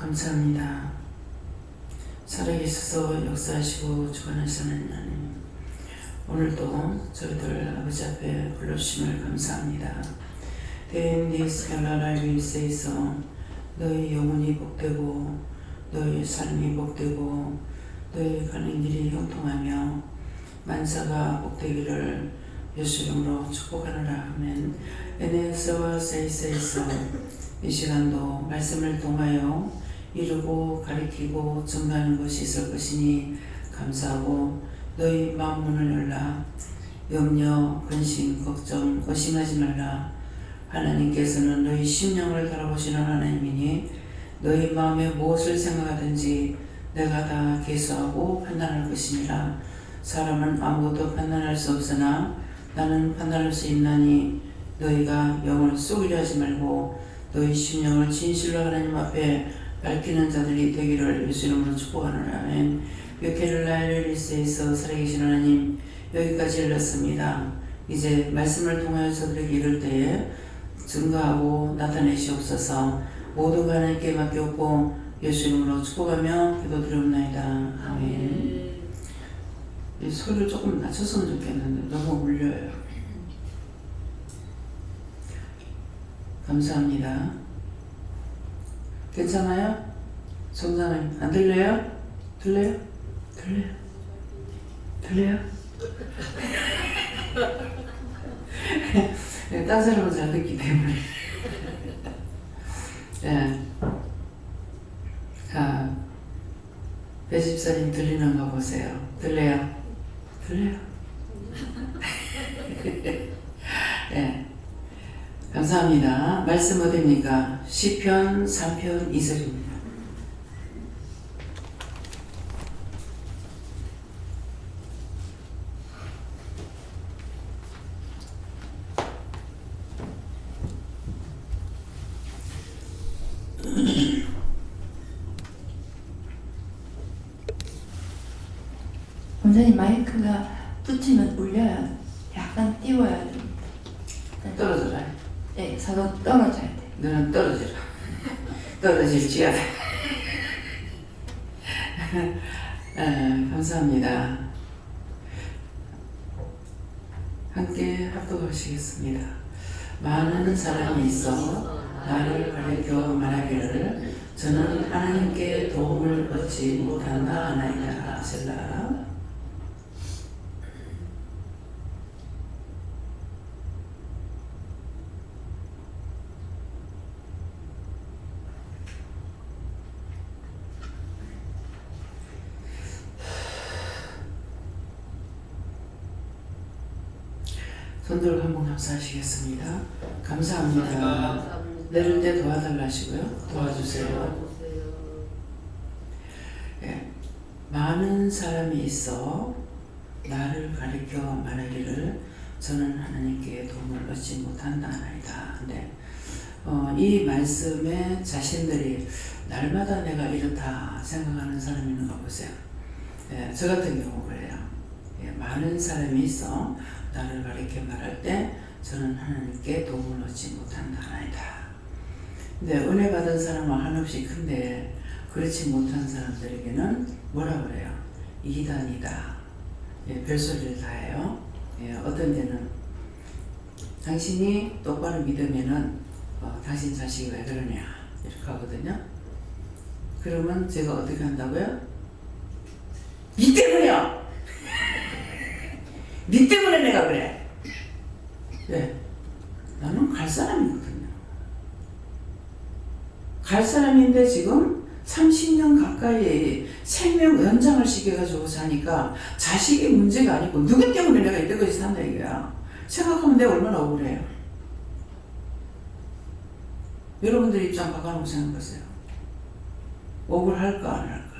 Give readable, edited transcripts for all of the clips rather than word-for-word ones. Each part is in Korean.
감사합니다. 살아계셔서 역사하시고 주관하시는 하나님, 오늘도 저희들 아버지 앞에 불러주심을 감사합니다. 대인 디스칼라라 윌세이서 너희 영혼이 복되고 너희 삶이 복되고 너희 가는 길이 형통하며 만사가 복되기를 예수 이름으로 축복하노라. 아멘. 에네스와 세이세이서 이 시간도 말씀을 통하여 이루고 가리키고 증가하는 것이 있을 것이니 감사하고 너희 마음 문을 열라. 염려, 근심, 걱정, 의심하지 말라. 하나님께서는 너희 심령을 돌아보시는 하나님이니 너희 마음에 무엇을 생각하든지 내가 다 계수하고 판단할 것이니라. 사람은 아무것도 판단할 수 없으나 나는 판단할 수 있나니 너희가 영을 속이려 하지 말고 너희 심령을 진실로 하나님 앞에 밝히는 자들이 되기를 예수 이름으로 축복하노라. 아멘. 베케를라엘리스에서 살아계신 하나님, 여기까지 일렀습니다. 이제 말씀을 통하여 저들에게 이를 때에 증거하고 나타내시옵소서. 모두가 하나님께 맡겼고 예수 이름으로 축복하며 기도드리옵나이다. 아멘. 이 소리를 조금 낮췄으면 좋겠는데 너무 울려요. 감사합니다. 괜찮아요? 성사님 안 들려요? 들려요? 들려요? 들려요? 네, 딴 사람은 잘 듣기 때문에. 네. 자, 배집사님 들리는 거 보세요. 들려요? 들려요? 네. 감사합니다. 말씀 어디입니까? 시편 3편 2절입니다. 원장님 마이크가 붙이면 울려요. 약간 띄워야 됩니다. 떨어져라. 네, 서로 떨어져야 돼. 너는 떨어져라. 떨어질지어다. 감사합니다. 함께 합독하시겠습니다. 많은 사람이 있어 나를 가리켜 말하기를 저는 하나님께 도움을 얻지 못한다 하나이다. 셀라. 손들고 한번 감사하시겠습니다. 감사합니다. 내릴 때 도와달라 하시고요. 도와주세요. 네. 많은 사람이 있어 나를 가리켜 말하기를 저는 하나님께 도움을 얻지 못한다 하나이다. 근데 이 말씀에 자신들이 날마다 내가 이렇다 생각하는 사람이 있는 거 보세요. 네, 저 같은 경우 그래요. 네, 많은 사람이 있어 나를 가리켜 말할 때 저는 하나님께 도움을 얻지 못한다 하나이다. 근데 은혜 받은 사람은 한없이 큰데 그렇지 못한 사람들에게는 뭐라 그래요? 이단이다. 예, 별소리를 다 해요. 예, 어떤 데는 당신이 똑바로 믿으면은 당신 자식이 왜 그러냐 이렇게 하거든요. 그러면 제가 어떻게 한다고요? 니 때문이야! 니 때문에 내가 그래. 왜? 나는 갈 사람이거든요. 갈 사람인데 지금 30년 가까이 생명 연장을 시켜가지고 사니까 자식이 문제가 아니고 누구 때문에 내가 이때까지 산다 이거야. 생각하면 내가 얼마나 억울해요. 여러분들 입장 바꿔놓고 생각하세요. 억울할까 안 할까?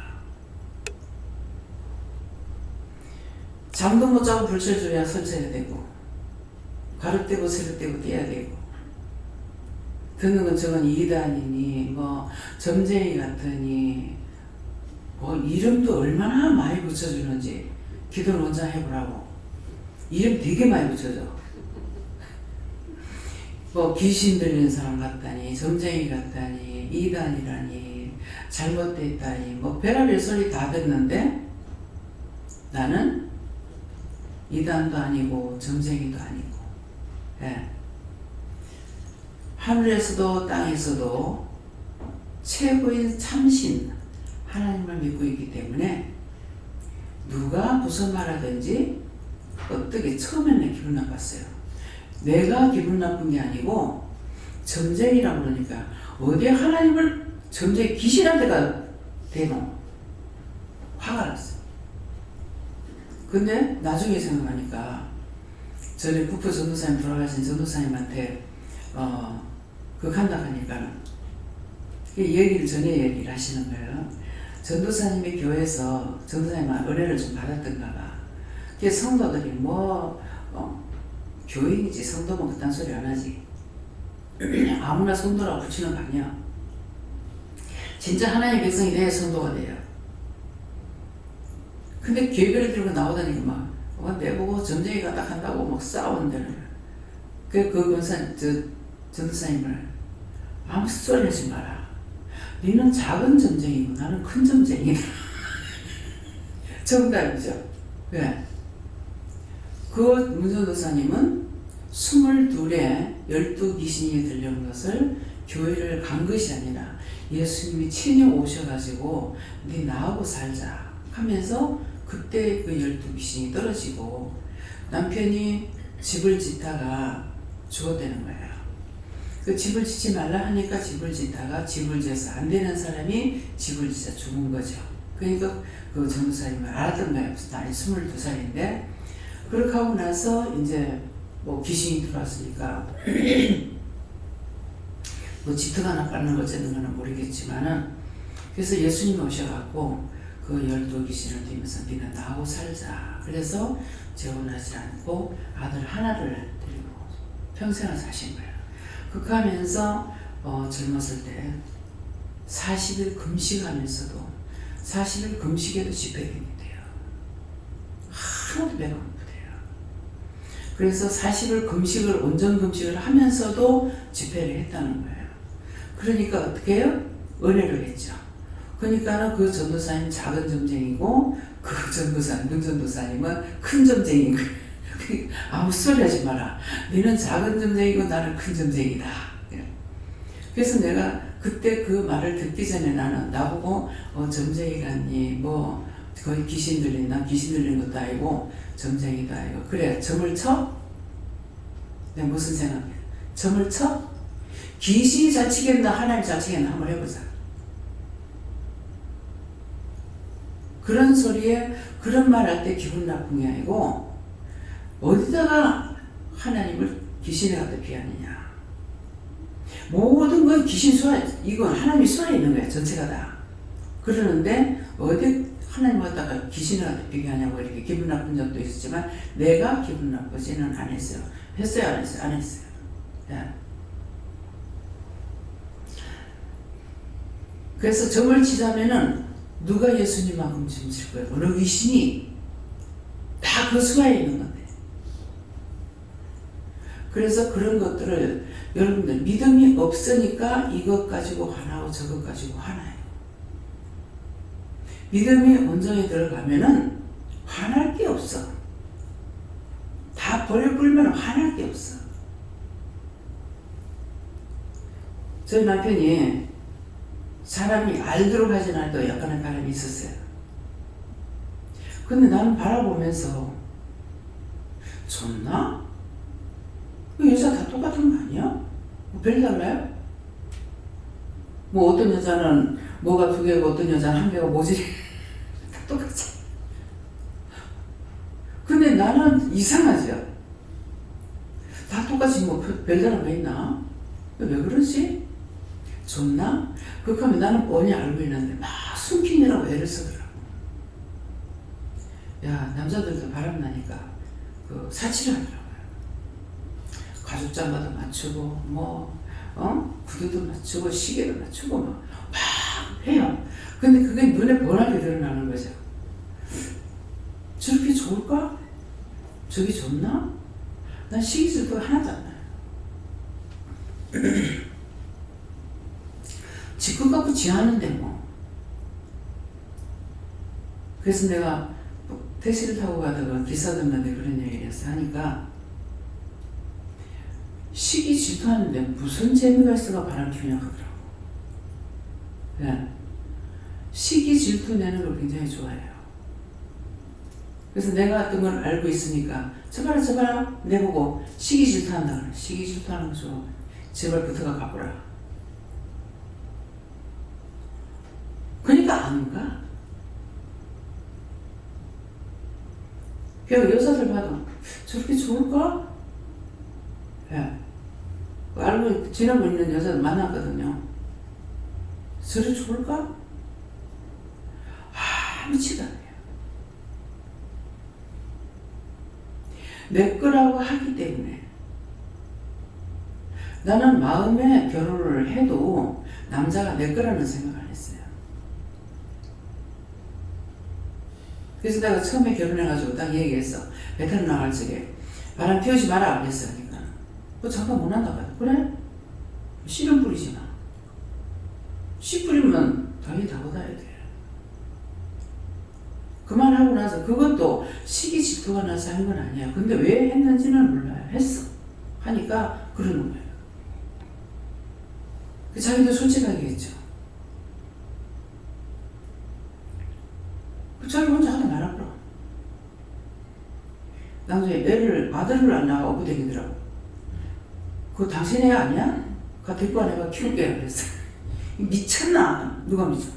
잠도 못 자고 불철주야 설쳐야 되고 가륵대고 세륵대고 떼야 되고 듣는 건 저건 이단이니 뭐 점쟁이 같으니 뭐 이름도 얼마나 많이 붙여주는지 기도를 혼자 해보라고. 이름 되게 많이 붙여줘. 뭐 귀신 들리는 사람 같다니 점쟁이 같다니 이단이라니 잘못돼 있다니 뭐 별의별 소리 다 듣는데 나는 이단도 아니고 점쟁이도 아니고, 예. 하늘에서도 땅에서도 최고인 참신 하나님을 믿고 있기 때문에 누가 무슨 말하든지 어떻게 처음에는 기분 나빴어요. 내가 기분 나쁜 게 아니고 점쟁이라고 그러니까 어디 하나님을 점쟁이 귀신한테가 대노 화가 났어요. 근데 나중에 생각하니까 전에 부프 전도사님 돌아가신 전도사님한테 그거 한다 하니까 얘기를 전에 얘기를 하시는 거예요. 전도사님이 교회에서 전도사님 은혜를 좀 받았던가 봐. 그래서 성도들이 교인이지 성도면 그딴 소리 안 하지. 아무나 성도라고 붙이는 거 아니야. 진짜 하나님의 백성이 돼야 성도가 돼요. 근데 교회를 들고 나오다니까 막 내보고 점쟁이가 딱 한다고 막 싸우는데 그 전도사님을 아무 소리 하지 마라. 너는 작은 점쟁이고 나는 큰 점쟁이다. 정답이죠. 왜? 그 문전도사님은 22에 12귀신이 들려온 것을 교회를 간 것이 아니라 예수님이 친히 오셔가지고 네 나하고 살자 하면서 그때 그 12귀신이 떨어지고 남편이 집을 짓다가 죽어대는 거예요. 그 집을 짓지 말라 하니까 집을 짓다가 집을 지어서 안 되는 사람이 집을 짓자 죽은 거죠. 그러니까 그 전도사님을 알았던 거예요. 나이 22살인데 그렇게 하고 나서 이제 뭐 귀신이 들어왔으니까 뭐 지트가 나빠는 어쨌는가는 모르겠지만은 그래서 예수님이 오셔갖고 그 12귀신을 들면서 니는 나하고 살자. 그래서 재혼하지 않고 아들 하나를 데리고 평생을 사신 거예요. 그렇게 하면서 젊었을 때 40일 금식하면서도 40일 금식에도 집회경이 돼요. 하나도 배가 고프대요. 그래서 40일 금식을 온전 금식을 하면서도 집회를 했다는 거예요. 그러니까 어떻게 해요? 은혜를 했죠. 그러니까는 그 전도사님 작은 점쟁이고 그 전도사님, 문전도사님은 큰 점쟁이인 거예요. 아무 소리 하지 마라. 너는 작은 점쟁이고 나는 큰 점쟁이다. 그래서 내가 그때 그 말을 듣기 전에 나는 나보고 점쟁이라니 거의 귀신 들린다. 귀신 들린 것도 아니고 점쟁이도 아니고 그래 점을 쳐? 내가 무슨 생각해? 점을 쳐? 귀신이 잘 치겠나 하나님 잘 치겠나 한번 해보자. 그런 소리에 그런 말 할 때 기분 나쁜 게 아니고 어디다가 하나님을 귀신에 갖다 비하느냐. 모든 건 귀신 수하, 이건 하나님이 수하에 있는 거야. 전체가 다. 그러는데 어디 하나님 갖다가 귀신을 갖다 비교하냐고 이렇게 기분 나쁜 적도 있었지만 내가 기분 나쁘지는 않았어요. 했어요? 안 했어요? 안 했어요. 야. 그래서 점을 치자면은 누가 예수님만큼 점 칠 거예요? 어느 귀신이 다 그 수하에 있는 건데. 그래서 그런 것들을 여러분들 믿음이 없으니까 이것 가지고 화나고 저것 가지고 화나요. 믿음이 온전히 들어가면은 화날 게 없어. 다 버려 불면 화날 게 없어. 저희 남편이 사람이 알도록 하진 않아도 약간의 바람이 있었어요. 근데 나는 바라보면서 좋나? 여자 다 똑같은 거 아니야? 뭐 별달라요? 뭐 어떤 여자는 뭐가 2개고 어떤 여자는 1개가 뭐지? 다 똑같지. 근데 나는 이상하죠. 다 똑같이 뭐 별다른 거 있나? 왜 그러지? 좋나? 그렇게 하면 나는 뻔히 알고 있는데 막 숨기느라고 애를 쓰더라고. 야, 남자들도 바람나니까 그 사치를 하더라고요. 가죽 잠바도 맞추고 구두도 맞추고 시계도 맞추고 막 해요. 근데 그게 눈에 번하게 드러나는 거죠. 저렇게 좋을까? 저게 좋나? 난 시기질 거 하나도 안 나요. 직구 갖고 지하는데 뭐 그래서 내가 택시를 타고 가다가 기사들한테 그런 얘기를 했어. 하니까 시기 질투하는데 무슨 재미가 있어가 바람 피우냐 하더라고. 네. 시기 질투 내는 걸 굉장히 좋아해요. 그래서 내가 어떤 걸 알고 있으니까 저봐라 내보고 시기 질투한다 그래. 시기 질투하는 거 좋아. 제발 붙어가 가보라. 그러니까 안 가. 그러니까 여자들 봐도 저렇게 좋을까? 예. 알고 지나고 있는 여자들 만났거든요. 저렇게 좋을까? 미치다. 내 거라고 하기 때문에 나는 마음에 결혼을 해도 남자가 내 거라는 생각 안 했어요. 그래서 내가 처음에 결혼해가지고 딱 얘기했어. 베트남 나갈 적에 바람 피우지 마라 그랬어. 그러니까 잠깐 못 한다고 하더라. 그래? 씨름 뿌리지 마. 씨 뿌리면 당연히 다 받아야 돼. 그 말 하고 나서 그것도 시기 질투가 나서 한 건 아니야. 근데 왜 했는지는 몰라요. 했어. 하니까 그러는 거예요. 자기도 솔직하게 했죠. 자기 혼자 하다 말았구나. 나중에 아들을 안 낳아 업고 다니더라고. 그거 당신 애 아니야? 가 데리고 와 내가 키울게 그랬어. 미쳤나? 누가 미쳐?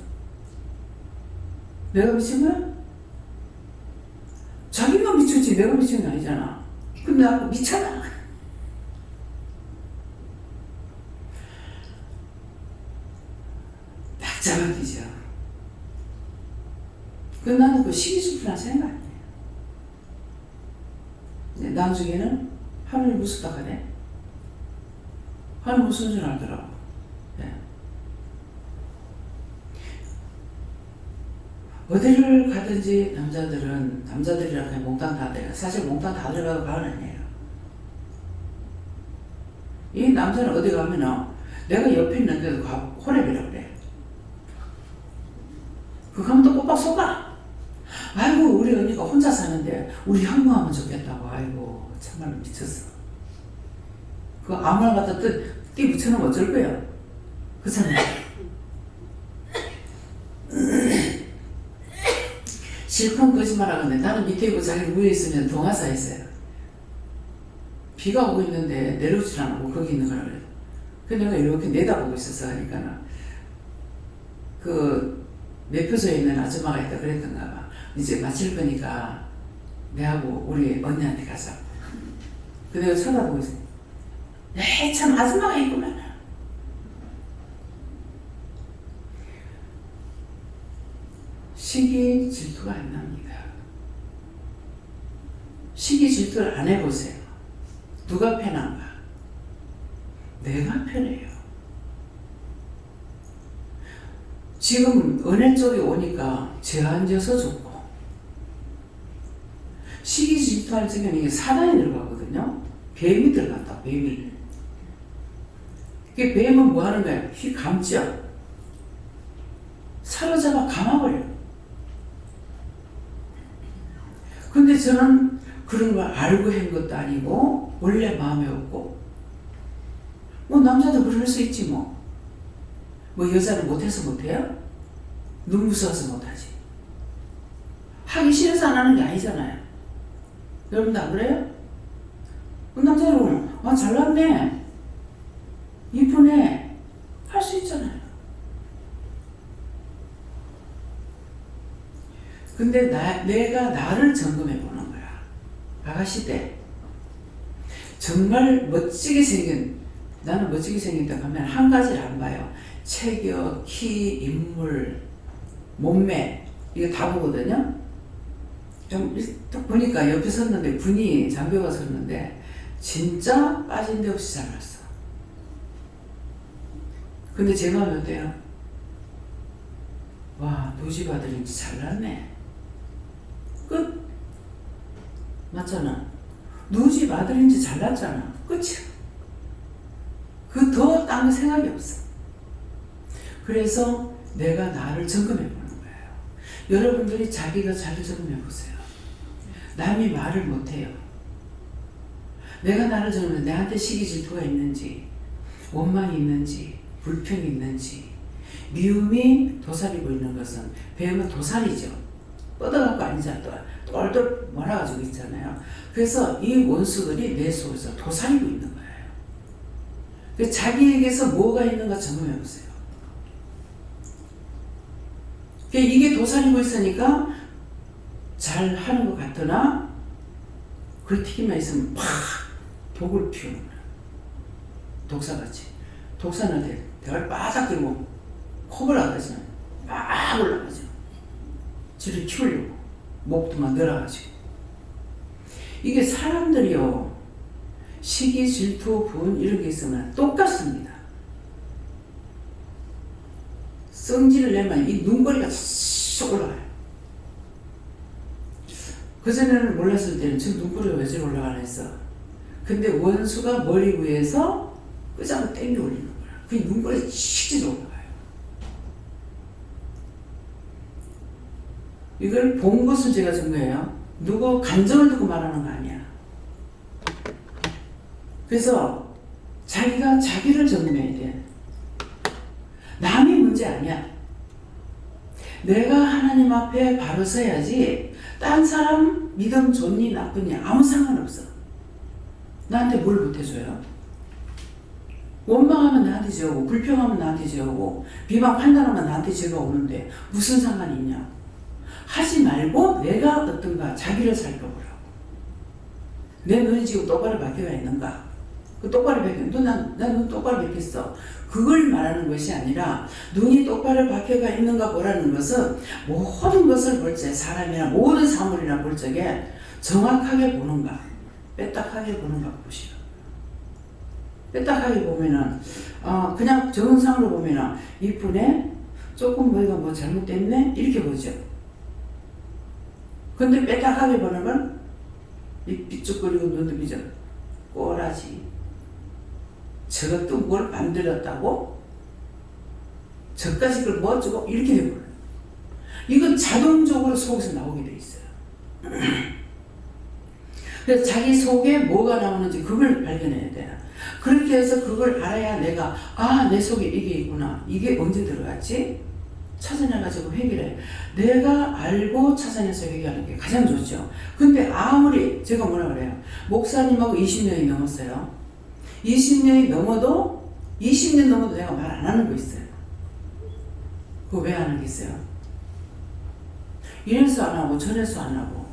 내가 미친 거야? 자기가 미쳤지 내가 미친 건 아니잖아. 근데 나보고 미쳤나? 딱 잡아기죠. 나는 그 시기질투나 생각 안 해요. 나중에는 하늘이 무섭다 하네. 하늘 무슨 줄 알더라고. 네. 어디를 가든지 남자들이랑 그냥 몽땅 다 들어가. 사실 몽땅 다 들어가고 가은 아니에요. 이 남자는 어디 가면은 내가 옆에 있는데도 호랩이라고 그래. 그 가면 또 꼬박 속아. 아이고 우리 언니가 혼자 사는데 우리 형부하면 좋겠다고. 아이고 참말로 미쳤어. 그 아무나 갖다 띠 붙여놓으면 어쩔 거야. 그렇잖아. 실컷 거짓말하는데 나는 밑에 있고 자기 위에 있으면 동화사 있어요. 비가 오고 있는데 내려오질 않고 거기 있는 거라 그래요. 그래서 내가 이렇게 내다보고 있었어. 하니까 그 매표소에 있는 아줌마가 있다 그랬던가 봐. 이제 마칠 거니까 내하고 우리 언니한테 가자. 그 내가 쳐다보고 있어. 에이 참 아줌마가 있구만. 시기 질투가 안 납니다. 시기 질투를 안 해보세요. 누가 편한가? 내가 편해요. 지금 은혜 쪽에 오니까 제한져서 좋고 시기 질투할 적에는 이게 사단이 들어가거든요. 뱀이 들어간다. 뱀이. 그 뱀은 뭐 하는 거야? 휘 감죠. 사로잡아 감아버려. 근데 저는 그런 걸 알고 한 것도 아니고 원래 마음에 없고 뭐 남자도 그럴 수 있지 뭐 여자는 못해서 못해요? 눈 무서워서 못하지. 하기 싫어서 안 하는 게 아니잖아요. 여러분도 안 그래요? 그 남자 여러분 잘났네 이쁘네 할 수 있잖아요. 근데 내가 나를 점검해 보는 거야. 아가씨 때 정말 멋지게 생긴, 나는 멋지게 생긴다 하면 한 가지를 안 봐요. 체격, 키, 인물, 몸매 이거 다 보거든요. 좀 딱 보니까 옆에 섰는데 분이 장교가 섰는데 진짜 빠진 데 없이 잘 왔어. 근데 제 마음이 어때요? 와, 노집 아들인지 잘났네. 끝. 맞잖아. 누집 아들인지 잘났잖아. 끝이야. 그 더 딴 생각이 없어. 그래서 내가 나를 점검해 보는 거예요. 여러분들이 자기가 자기 점검해 보세요. 남이 말을 못해요. 내가 나를 점검해 내한테 시기 질투가 있는지, 원망이 있는지, 불평이 있는지, 미움이 도사리고 있는 것은 배움은 도사리죠. 뻗어갖고 아니잖아. 똘똘 몰아가지고 있잖아요. 그래서 이 원수들이 내 속에서 도사리고 있는 거예요. 자기에게서 뭐가 있는가 점검해 보세요. 이게 도사리고 있으니까 잘 하는 것 같으나 그 튀기만 있으면 팍 독을 피우는 거야. 독사같이. 독사는 대가리 바닥 들고 컵을 나가죠. 막 올라가죠. 쥐를 키우려고. 목도 막 늘어가지고. 이게 사람들이요. 시기, 질투, 분 이런 게 있으면 똑같습니다. 성질을 내면 이 눈꼬리가 쏙 올라가요. 그전에는 몰랐을 때는 지금 눈꼬리가 왜 저리 올라가나 했어. 근데 원수가 머리 위에서 끄장을 땡겨 올리는 거야. 그 눈꼬리가 칙 올라가요. 이걸 본 것을 제가 준 거예요. 누구 감정을 두고 말하는 거 아니야. 그래서 자기가 자기를 점검해야 돼. 남이 문제 아니야. 내가 하나님 앞에 바로 서야지 딴 사람 믿음 좋니 나쁘니 아무 상관없어. 나한테 뭘 못해줘요? 원망하면 나한테 죄오고 불평하면 나한테 죄오고 비방 판단하면 나한테 죄가 오는데 무슨 상관이 있냐? 하지 말고 내가 어떤가 자기를 살펴보라고. 내 눈이 지금 똑바로 박혀가 있는가? 그 똑바로 박혀. 난 똑바로 박혔어. 그걸 말하는 것이 아니라 눈이 똑바로 박혀가 있는가 보라는 것은 모든 것을 볼 때 사람이나 모든 사물이나 볼 적에 정확하게 보는가 빼딱하게 보는가 보시오. 빼딱하게 보면은 그냥 정상으로 보면은 이쁘네? 조금 뭐가 뭐 잘못됐네? 이렇게 보죠. 근데 빼딱하게 보는 건 이 삐죽거리고 눈도 삐져 꼬라지. 저것도 뭘 만들었다고? 저까지 그걸 뭐 어쩌고 이렇게 돼버려요. 이건 자동적으로 속에서 나오게 돼 있어요. 그래서 자기 속에 뭐가 나오는지 그걸 발견해야 돼요. 그렇게 해서 그걸 알아야 내가 내 속에 이게 있구나. 이게 언제 들어갔지? 찾아내가지고 해결해. 내가 알고 찾아내서 해결하는 게 가장 좋죠. 근데 아무리 제가 뭐라 그래요. 목사님하고 20년이 넘었어요. 20년이 넘어도 20년 넘어도 내가 말 안 하는 거 있어요. 그거 왜 안 하겠어요? 이래서 안 하고 저래서 안 하고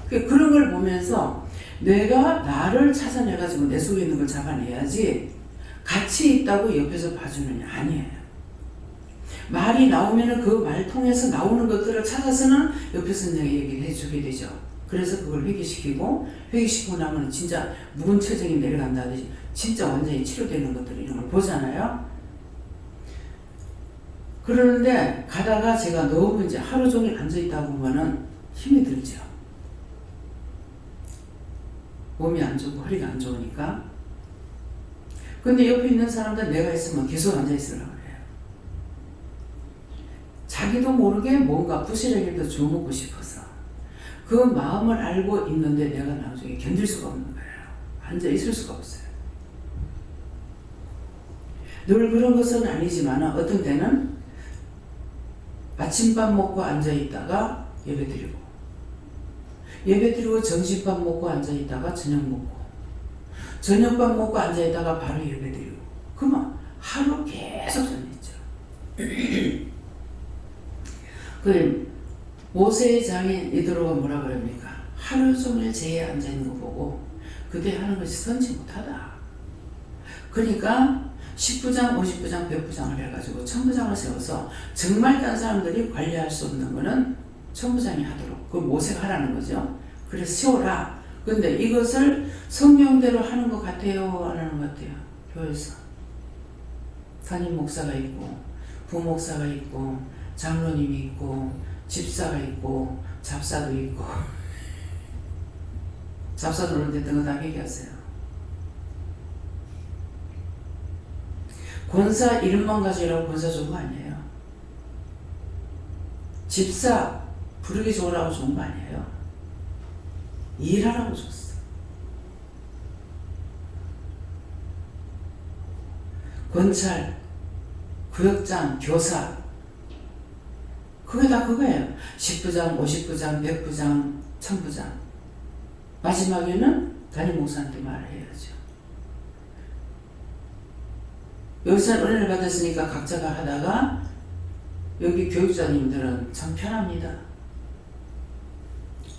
그런 걸 보면서 내가 나를 찾아내가지고 내 속에 있는 걸 잡아내야지 같이 있다고 옆에서 봐주느냐 아니에요. 말이 나오면은 그 말 통해서 나오는 것들을 찾아서는 옆에서 내가 얘기를 해주게 되죠. 그래서 그걸 회개시키고 나면 진짜 묵은 체정이 내려간다든지 진짜 완전히 치료되는 것들 이런 걸 보잖아요. 그러는데 가다가 제가 너무 이제 하루 종일 앉아있다 보면은 힘이 들죠. 몸이 안 좋고 허리가 안 좋으니까. 근데 옆에 있는 사람들 내가 있으면 계속 앉아있으려고 그래요. 자기도 모르게 뭔가 부실하게도 주먹고 싶어서 그 마음을 알고 있는데 내가 나중에 견딜 수가 없는 거예요. 앉아있을 수가 없어요. 늘 그런 것은 아니지만 어떤 때는 아침밥 먹고 앉아있다가 예배드리고 점심밥 먹고 앉아있다가 저녁 먹고 저녁밥 먹고 앉아있다가 바로 예배드리고 그러면 하루 계속 앉아있죠. 그 모세의 장인 이드로가 뭐라 그럽니까? 하루 종일 제에 앉아있는 거 보고 그대 하는 것이 선지 못하다. 그러니까 10부장, 50부장, 100부장을 해가지고 1000부장을 세워서 정말 딴 사람들이 관리할 수 없는 거는 1000부장이 하도록 그 모세가 하라는 거죠. 그래서 세워라. 근데 이것을 성경대로 하는 것 같아요? 안 하는 것 같아요? 교회에서 담임 목사가 있고 부목사가 있고 장로님이 있고 집사가 있고 잡사도 있고 잡사도 오는데 등을 다 얘기하세요. 권사 이름만 가지고 권사 좋은 거 아니에요. 집사 부르기 좋으라고 좋은 거 아니에요. 일하라고 줬어. 검찰, 구역장, 교사, 그게 다 그거예요. 10부장, 50부장, 100부장, 1000부장. 마지막에는 담임 목사한테 말해야죠. 여기서 은혜를 받았으니까 각자가 하다가 여기 교육자님들은 참 편합니다.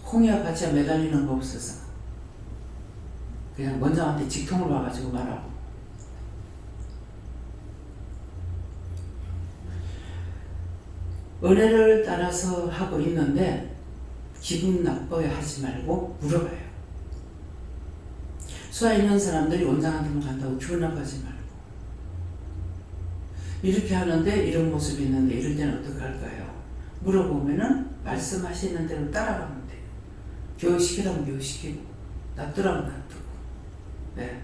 홍해와 같이 매달리는 거 없어서 그냥 원장한테 직통을 와가지고 말하고. 은혜를 따라서 하고 있는데 기분 나빠야 하지 말고 물어봐요. 수아 있는 사람들이 원장한테만 간다고 기분 나빠하지 말고, 이렇게 하는데 이런 모습이 있는데 이럴 때는 어떻게 할까요? 물어보면은 말씀하시는 대로 따라가면 돼요. 교육시키라면 교육시키고 놔두라면 놔두고. 네.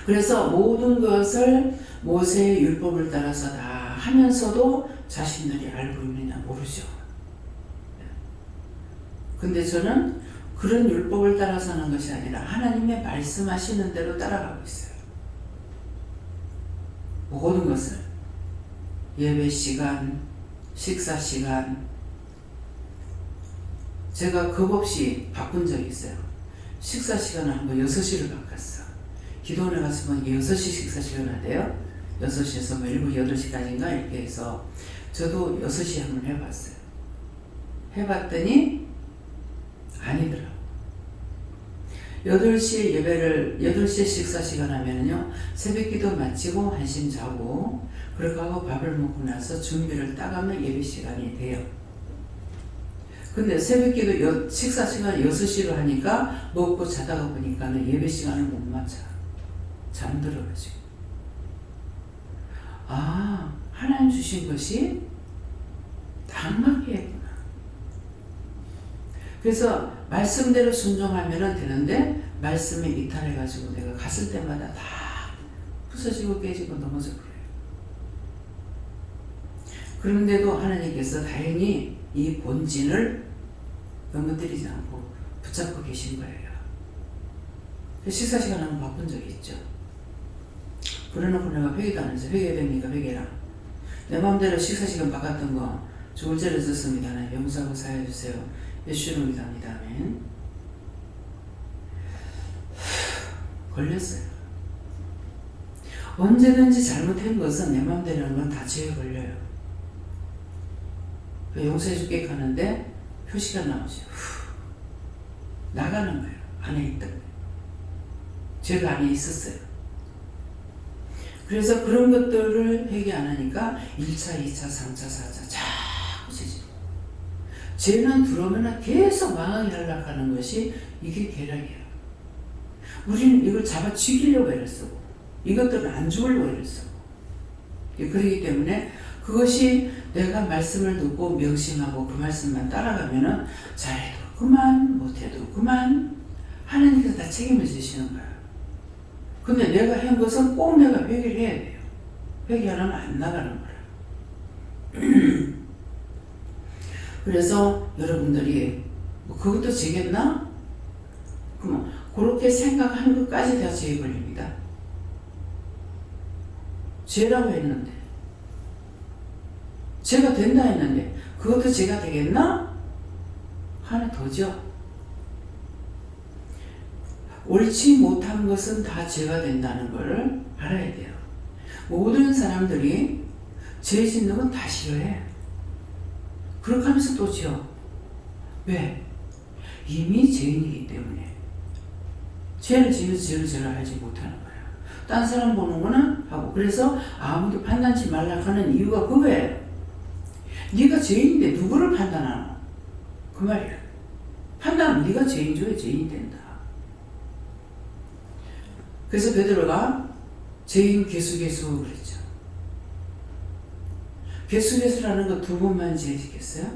그래서 모든 것을 모세의 율법을 따라서 다 하면서도 자신들이 알고 있느냐 모르죠. 근데 저는 그런 율법을 따라서 하는 것이 아니라 하나님의 말씀하시는 대로 따라가고 있어요. 모든 것을, 예배 시간, 식사 시간, 제가 겁없이 바꾼 적이 있어요. 식사 시간을 한번 6시를 바꿨어. 기도원에 갔으면 6시 식사 시간 하대요. 6시에서 뭐 7, 8시까지인가 이렇게 해서 저도 6시 한번 해봤어요. 해봤더니 아니더라고. 8시 예배를, 8시에 식사 시간 하면은요, 새벽 기도 마치고 한심 자고, 그렇게 하고 밥을 먹고 나서 준비를 딱 하면 예배 시간이 돼요. 근데 새벽 기도 식사 시간 6시로 하니까 먹고 자다가 보니까는 예배 시간을 못 맞춰. 잠들어가지고. 아, 하나님 주신 것이 당막이 했구나. 그래서 말씀대로 순종하면 되는데 말씀에 이탈해가지고 내가 갔을 때마다 다 부서지고 깨지고 넘어져 버려요. 그런데도 하나님께서 다행히 이 본진을 넘어뜨리지 않고 붙잡고 계신 거예요. 식사 시간 한번 바꾼 적이 있죠. 그래놓고 내가 회개도 안 해서 회개해야 됩니까? 회개라. 내 마음대로 식사 시간 바꿨던 거 죽을 죄를 졌습니다. 하나님 용서하고 사해주세요. 예수의 이름으로 기도합니다. 아멘. 걸렸어요. 언제든지 잘못한 것은 내 마음대로 하는 건 다 죄에 걸려요. 용서해 줄게 하는데 표시가 나오죠. 나가는 거예요. 안에 있던 거예요. 죄가 안에 있었어요. 그래서 그런 것들을 회개 안 하니까 1차, 2차, 3차, 4차 자꾸 죄지. 죄는 들어오면 계속 망하게 하려고 하는 것이 이게 계략이에요. 우리는 이걸 잡아 죽이려고 애를 쓰고 이것들은 안 죽으려고 애를 쓰고, 그렇기 때문에 그것이 내가 말씀을 듣고 명심하고 그 말씀만 따라가면은 잘해도 그만 못해도 그만 하나님께서 다 책임을 지시는 거야. 근데 내가 한 것은 꼭 내가 회개를 해야 돼요. 회개 안 하면 안 나가는 거야. 그래서 여러분들이 뭐 그것도 죄겠나? 그럼 그렇게 생각하는 것까지 다 죄에 걸립니다. 죄라고 했는데, 죄가 된다 했는데 그것도 죄가 되겠나? 하나 더죠. 옳지 못한 것은 다 죄가 된다는 걸 알아야 돼요. 모든 사람들이 죄 짓는 건 다 싫어해. 그렇게 하면서 또 지어. 왜? 이미 죄인이기 때문에. 죄를 지으면서 죄를 하지 못하는 거예요. 딴 사람 보는 거는 하고. 그래서 아무도 판단치 말라 하는 이유가 그거예요. 네가 죄인인데 누구를 판단하노? 그 말이야. 판단하면 네가 죄인 중에 죄인이 된다. 그래서 베드로가 죄인 개수개수 그랬죠. 개수개수라는 거 두 번만 지으시겠어요?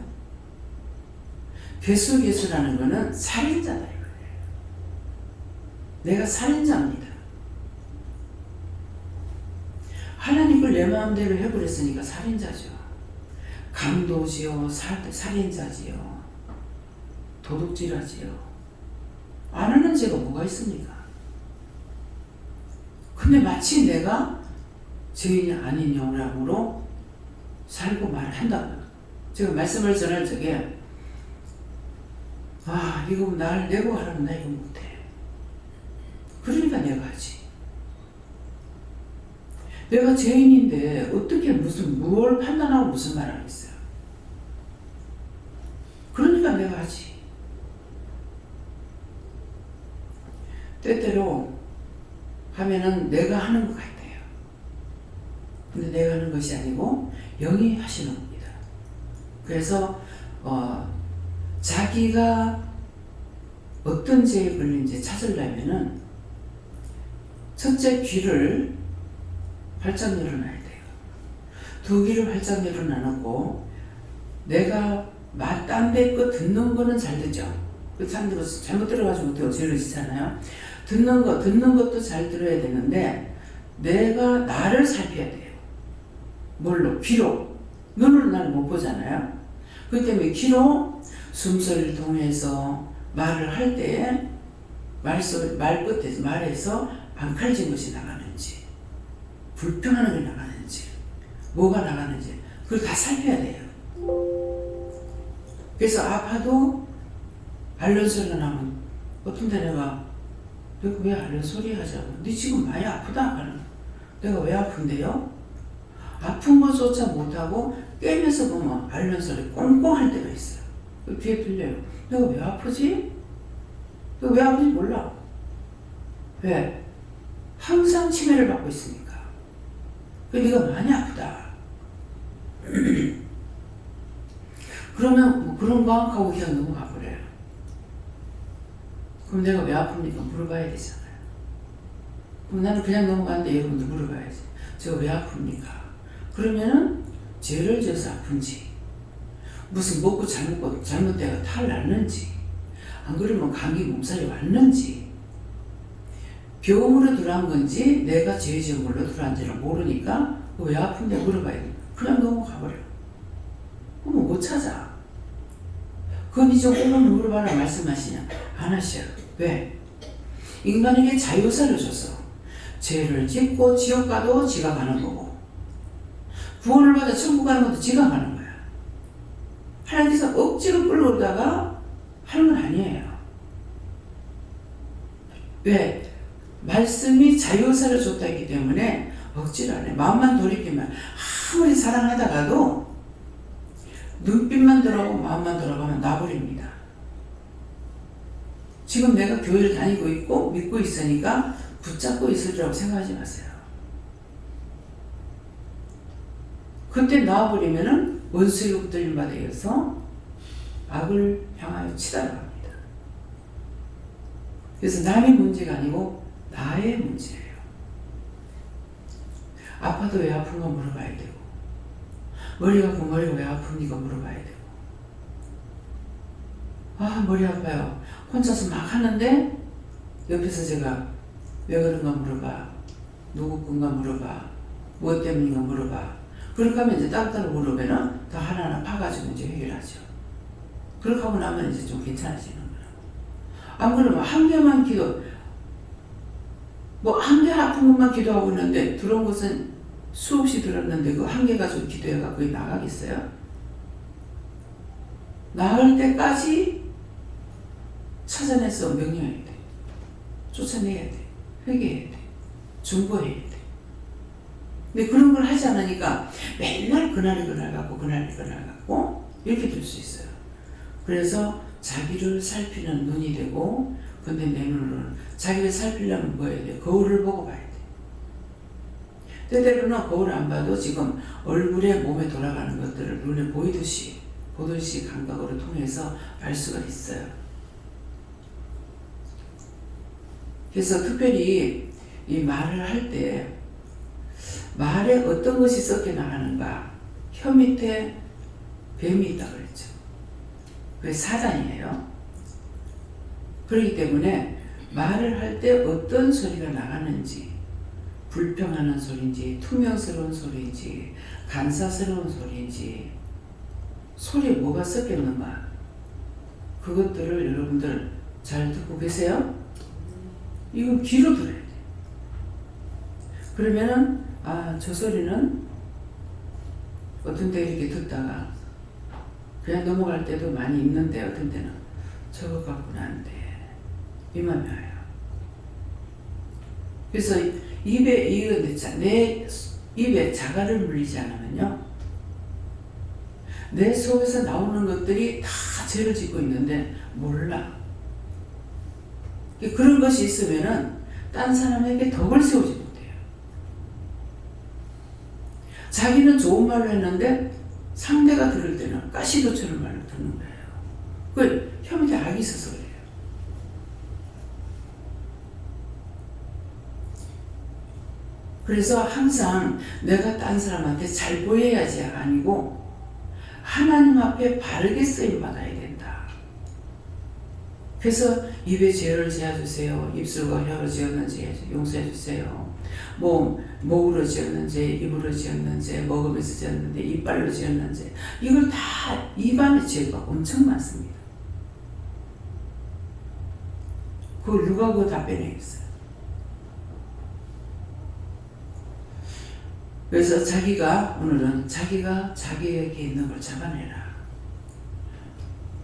개수개수라는 거는 살인자다 이거예요. 내가 살인자입니다. 하나님 걸 내 마음대로 해버렸으니까 살인자죠. 강도지요, 살인자지요, 도둑질하지요. 안 하는 죄가 뭐가 있습니까? 근데 마치 내가 죄인이 아닌 영람으로 살고 말한다고. 제가 말씀을 전할 적에 이거 날 내고 하라면 나 이거 못해. 그러니까 내가 하지. 내가 죄인인데 어떻게 무엇을 판단하고 무슨 말을 하겠어요. 그러니까 내가 하지. 때때로 하면은 내가 하는 것 같아요. 근데 내가 하는 것이 아니고 영이 하시는 겁니다. 그래서 자기가 어떤 죄에 걸린지 찾으려면은 첫째 귀를 활짝 열어놔야 돼요. 두 귀를 활짝 열어놔놓고 내가 딴 데 거 듣는 거는 잘 듣죠. 잘못 들어가지고 또 죄를 지잖아요. 듣는 것도 잘 들어야 되는데 내가 나를 살펴야 돼요. 뭘로? 귀로. 눈으로 나를 못 보잖아요. 그렇기 때문에 귀로 숨소리를 통해서 말을 할 때에 말끝에서 말에서 앙칼진 것이 나가는지, 불평하는 게 나가는지, 뭐가 나가는지 그걸 다 살펴야 돼요. 그래서 아파도 앓는 소리가 나면 어떤 데 내가 왜 앓는 소리 하자고. 네 지금 많이 아프다 하는. 내가 왜 아픈데요? 아픈 것조차 못하고 깨면서 보면 앓는 소리 꽁꽁 할 때가 있어요. 귀에 들려요. 내가 왜 아프지? 내가 왜 아픈지 몰라. 왜? 항상 치매를 받고 있으니까. 네가 많이 아프다. 그러면 뭐 그런 거 하고 그냥 넘어가 버려요. 그럼 내가 왜 아픕니까? 물어봐야 되잖아요. 그럼 나는 그냥 넘어가는데 여러분도 물어봐야지. 제가 왜 아픕니까? 그러면은 죄를 져서 아픈지, 무슨 먹고 잘못되어 탈 났는지, 안 그러면 감기 몸살이 왔는지, 병으로 들어간 건지 내가 죄 지은 걸로 들어간지를 모르니까 왜 아픈데 물어봐야 돼. 그냥 넘어가 버려. 그럼 못 찾아. 그건 이제 오면 물어봐라 말씀하시냐? 안 하셔요. 왜? 인간에게 자유사를 줘서 죄를 짓고 지옥 가도 지가 가는 거고, 구원을 받아 천국 가는 것도 지가 가는 거야. 하나님께서 억지로 끌어오다가 하는 건 아니에요. 왜? 말씀이 자유사를 줬다 했기 때문에 억지로 안 해. 마음만 돌이키면 아무리 사랑하다가도 눈빛만 들어가고 마음만 들어가면 놔버립니다. 지금 내가 교회를 다니고 있고 믿고 있으니까 붙잡고 있으리라고 생각하지 마세요. 그때 놔버리면은 원수의 붙들림 받아서 악을 향하여 치달아갑니다. 그래서 남의 문제가 아니고 나의 문제예요. 아파도 왜 아픈가 물어봐야 되고, 머리가 아프면 머리가 왜 아픕니까 물어봐야 되고, 머리 아파요. 혼자서 막 하는데 옆에서 제가 왜 그런가 물어봐, 누구 건가 물어봐, 무엇 때문인가 물어봐. 그렇게 하면 이제 따로따로 물어보면 더 하나하나 파가지고 이제 해결하죠. 그렇게 하고 나면 이제 좀 괜찮아지는 거예요. 안 그러면 한 개만 한 개 아픈 것만 기도하고 있는데 들어온 것은 수없이 들었는데 그 한 개 가지고 기도해가 거의 나가겠어요? 나을 때까지 찾아내서 명령해야 돼. 쫓아내야 돼. 회개해야 돼. 중보해야 돼. 근데 그런 걸 하지 않으니까 맨날 그날 갖고 이렇게 될 수 있어요. 그래서 자기를 살피는 눈이 되고, 근데 내 눈으로는 자기를 살피려면 뭐 해야 돼? 거울을 보고 봐야 돼. 때때로는 거울 안 봐도 지금 얼굴에 몸에 돌아가는 것들을 눈에 보듯이 감각으로 통해서 알 수가 있어요. 그래서 특별히 이 말을 할 때 말에 어떤 것이 섞여 나가는가? 혀 밑에 뱀이 있다고 그랬죠. 그게 사단이에요. 그렇기 때문에 말을 할 때 어떤 소리가 나가는지, 불평하는 소리인지, 투명스러운 소리인지, 간사스러운 소리인지, 소리에 뭐가 섞였는가, 그것들을 여러분들 잘 듣고 계세요? 이건 귀로 들어야 돼. 그러면은 저 소리는 어떤 때 이렇게 듣다가 그냥 넘어갈 때도 많이 있는데, 어떤 때는 저거 갖고는 안 돼, 이 마음이 와요. 그래서 내 입에 자갈을 물리지 않으면요, 내 속에서 나오는 것들이 다 죄를 짓고 있는데 몰라. 그런 것이 있으면은 딴 사람에게 덕을 세우지 못해요. 자기는 좋은 말을 했는데 상대가 들을 때는 가시도처럼 말을 듣는 거예요. 그 혐오에 악이 있어서 그래요. 그래서 항상 내가 딴 사람한테 잘 보여야지가 아니고 하나님 앞에 바르게 쓰임 받아야 된다. 그래서 입에 죄를 지어주세요. 입술과 혀로 지었는지 용서해 주세요. 목으로 지었는지, 입으로 지었는지, 먹으면서 지었는지, 이빨로 지었는지, 이걸 다 입안에 죄가 엄청 많습니다. 그걸 누가 그거 다 빼내겠어요. 그래서 오늘은 자기가 자기에게 있는 걸 잡아내라.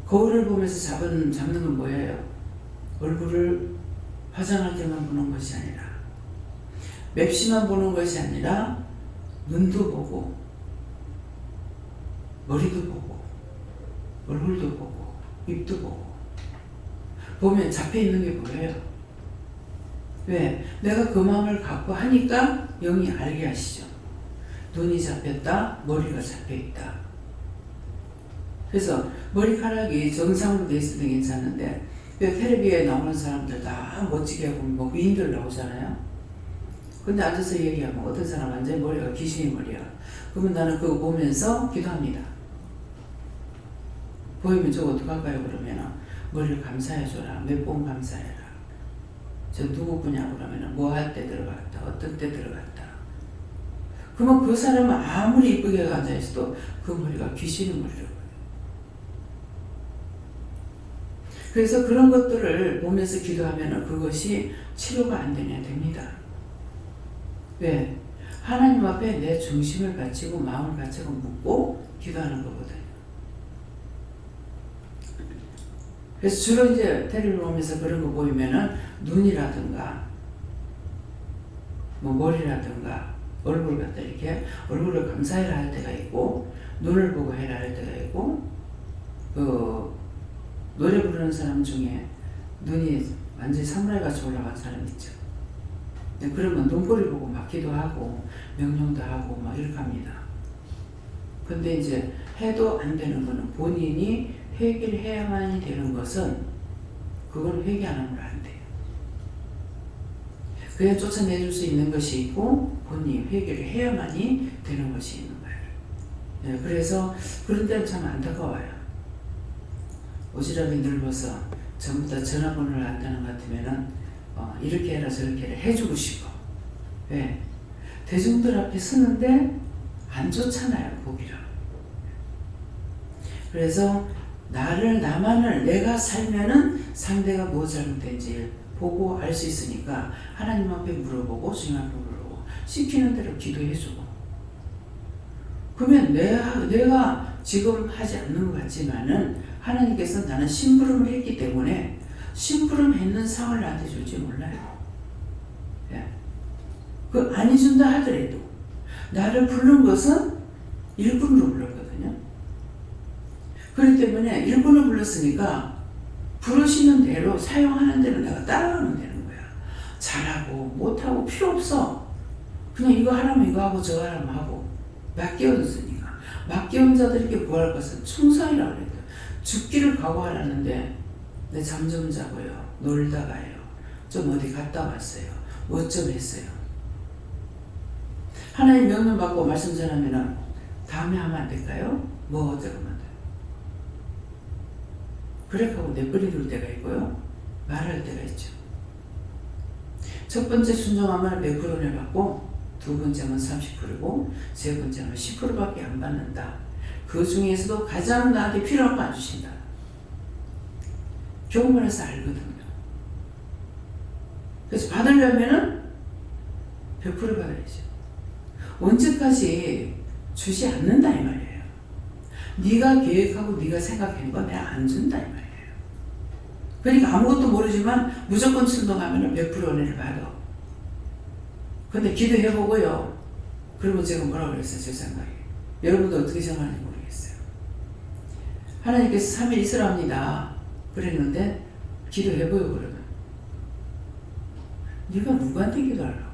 거울을 보면서 잡는 건 뭐예요? 얼굴을 화장할 때만 보는 것이 아니라, 맵시만 보는 것이 아니라, 눈도 보고, 머리도 보고, 얼굴도 보고, 입도 보고. 보면 잡혀있는 게 보여요. 왜? 내가 그 마음을 갖고 하니까 영이 알게 하시죠. 눈이 잡혔다, 머리가 잡혀있다. 그래서 머리카락이 정상으로 돼 있을 때 괜찮은데, 텔레비에 나오는 사람들 다 멋지게 하고 위인들 나오잖아요. 근데 앉아서 얘기하면 어떤 사람 완전히 머리가 귀신이 머리야. 그러면 나는 그거 보면서 기도합니다. 보이면 저거 어떡할까요? 그러면 머리를 감사해줘라. 몇 번 감사해라. 저 누구구냐 그러면 뭐 할 때 들어갔다, 어떤 때 들어갔다. 그러면 그 사람은 아무리 이쁘게 앉아있어도 그 머리가 귀신의 머리라고. 그래서 그런 것들을 보면서 기도하면 그것이 치료가 안 되냐 됩니다. 왜? 하나님 앞에 내 중심을 갖추고 마음을 갖추고 묻고 기도하는 거거든요. 그래서 주로 이제 텔레비를 보면서 그런 거 보이면은 눈이라든가 머리라든가 얼굴 갖다 이렇게 얼굴을 감사해라 할 때가 있고, 눈을 보고 해라 할 때가 있고, 노래 부르는 사람 중에 눈이 완전히 사무라이같이 올라간 사람 있죠. 그러면 눈꼬리 보고 막 기도하고 명령도 하고 막 이렇게 합니다. 근데 이제 해도 안 되는 거는 본인이 회개를 해야만이 되는 것은, 그건 회개 안 하면 안 돼요. 그냥 쫓아내줄 수 있는 것이 있고 본인이 회개를 해야만이 되는 것이 있는 거예요. 그래서 그런 데는 참 안타까워요. 오지랖이 넓어서 전부 다 전화번호를 안다는 것 같으면은 이렇게 해라 저렇게 해라 해주고 싶어. 왜? 대중들 앞에 서는데 안 좋잖아요, 보기랑. 그래서 나만을 내가 살면은 상대가 뭐 잘못된지 보고 알 수 있으니까 하나님 앞에 물어보고 주님 앞에 물어보고 시키는 대로 기도해주고. 그러면 내가 지금 하지 않는 것 같지만은 하나님께서 나는 심부름을 했기 때문에 심부름 했는 상을 나한테 줄지 몰라요. 예. 그 안 해준다 하더라도 나를 부른 것은 일꾼으로 불렀거든요. 그렇기 때문에 일꾼을 불렀으니까 부르시는 대로 사용하는 대로 내가 따라가면 되는 거야. 잘하고 못하고 필요 없어. 그냥 이거 하라면 이거 하고 저거 하라면 하고. 맡겨줬으니까. 맡겨온 자들에게 구할 것은 충성이라고 그래요. 죽기를 각오하라는데 내 잠 좀 자고요. 놀다가요. 좀 어디 갔다 왔어요. 뭐 좀 했어요. 하나님 명령 받고 말씀 전하면은 다음에 하면 안 될까요? 뭐 어쩌면 돼요. 그래 하고 내버려 둘 때가 있고요. 말할 때가 있죠. 첫 번째 순종하면 100%를 받고, 두 번째는 30%고 세 번째는 10%밖에 안 받는다. 그 중에서도 가장 나한테 필요한 거 안 주신다. 교훈에서 알거든요. 그래서 받으려면은 100% 받아야죠. 언제까지 주지 않는다 이 말이에요. 네가 계획하고 네가 생각한 거 내가 안 준다 이 말이에요. 그러니까 아무것도 모르지만 무조건 충동하면 100% 은혜를 받아. 근데 기도해보고요. 그러면 제가 뭐라고 그랬어요? 제 생각에. 여러분도 어떻게 생각하는지 모르겠어요. 하나님께서 3일 있으랍니다. 그랬는데 기도해보요 그러면. 네가 누구한테 기도하려고?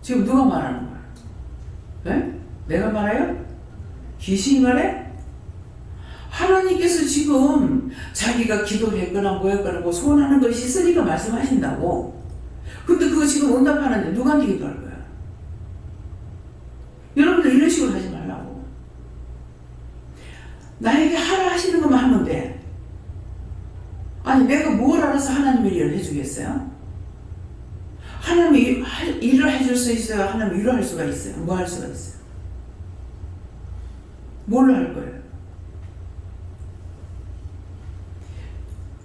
지금 누가 말하는 거야? 네? 내가 말해요? 귀신이 말해? 하나님께서 지금 자기가 기도를 했거나 뭐 했거나 뭐 소원하는 것이 있으니까 말씀하신다고. 근데 그거 지금 응답하는데 누구한테 기도할 거야? 여러분들 이런 식으로 하지 말라고. 나에게 하라 하시는 것만 하면 돼. 아니 내가 뭘 알아서 하나님의 일을 해주겠어요? 하나님이 일을 해줄 수 있어요? 하나님이 일을 할 수가 있어요? 뭐 할 수가 있어요? 뭘로 할 거예요?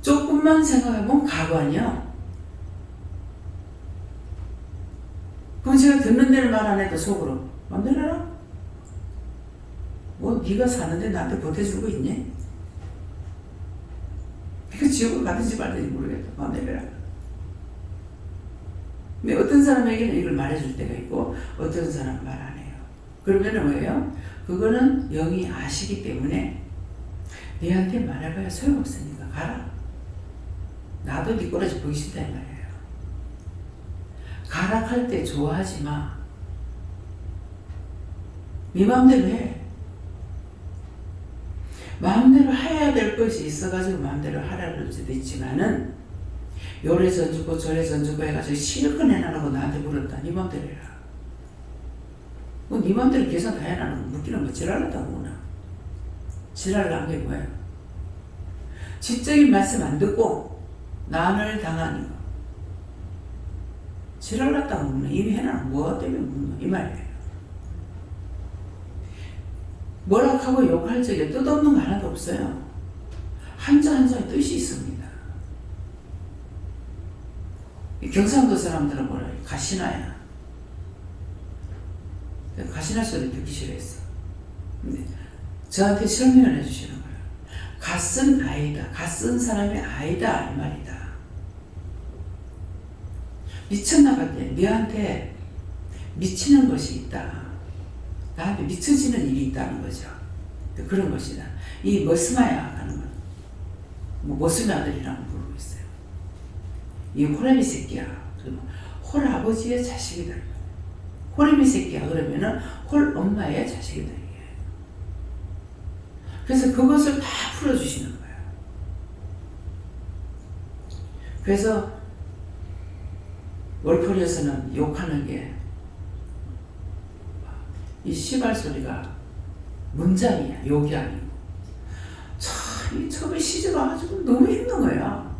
조금만 생각해보면 가관이요. 그럼 제가 듣는 데를 말 안 해도 속으로 맘대로 해라? 뭐 네가 사는데 나한테 보태주고 있니? 이거 지옥을 가든지 말든지 모르겠다. 맘대로 해라. 근데 어떤 사람에게는 이걸 말해줄 때가 있고 어떤 사람은 말 안 해요. 그러면 뭐예요? 그거는 영이 아시기 때문에 네한테 말해봐야 소용없으니까 가라. 나도 네 꼬라지 보기 싫다 이 말이에요. 가락할 때 좋아하지 마. 네 마음대로 해. 마음대로 해야 될 것이 있어가지고 마음대로 하라는 수도 있지만은 요래 전주고 저래 전주고 해가지고 실컷 해놔라고 나한테 물었다. 네 마음대로 해라. 네 마음대로 계산 다 해놔라고 묻기는 뭐 지랄하다고 보나. 지랄을 한 게 뭐예요? 지적인 말씀 안 듣고 난을 당하니 거. 지랄났다고 묻나. 이미 해놔라. 뭐 때문에 묻나. 이 말이에요. 뭐라 하고 욕할 적에 뜻없는 거 하나도 없어요. 한자 한자에 뜻이 있습니다. 경상도 사람들은 뭐라 해요? 가시나야. 가시나 소리 듣기 싫어했어. 근데 저한테 설명을 해주시는 거예요. 갓쓴 아이다. 갓쓴 사람이 아니다. 이 말이다. 미쳤나봤대. 너한테 미치는 것이 있다. 나한테 미쳐지는 일이 있다는 거죠. 그런 것이다. 이 머스마야 하는 건 뭐 머스마 아들이라고 부르고 있어요. 이 호레미 새끼야. 그러면 홀 아버지의 자식이다. 호레미 새끼야 그러면은 홀 엄마의 자식이다. 그래서 그것을 다 풀어주시는 거예요. 그래서 월풀이에서는 욕하는 게 이 씨발 소리가 문장이야. 욕이 아니고. 참, 이 처음에 시집와가지고 너무 힘든 거야.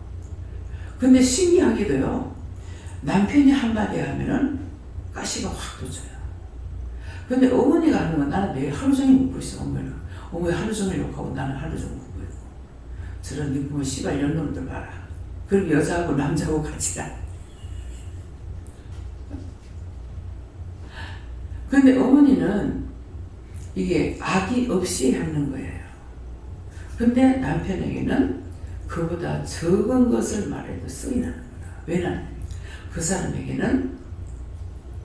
근데 신기하게도요, 남편이 한마디 하면은 가시가 확 돋쳐요. 근데 어머니가 하는 건 나는 매일 하루 종일 묻고 있어. 어머니 하루 종일 욕하고 나는 하루 종일 묻고 있고. 저런 니 보면 씨발 이런 놈들 봐라. 그럼 여자하고 남자하고 같이 가. 근데 어머니는 이게 악이 없이 하는 거예요. 근데 남편에게는 그보다 적은 것을 말해도 쓰이 나는 거다. 왜 나는? 그 사람에게는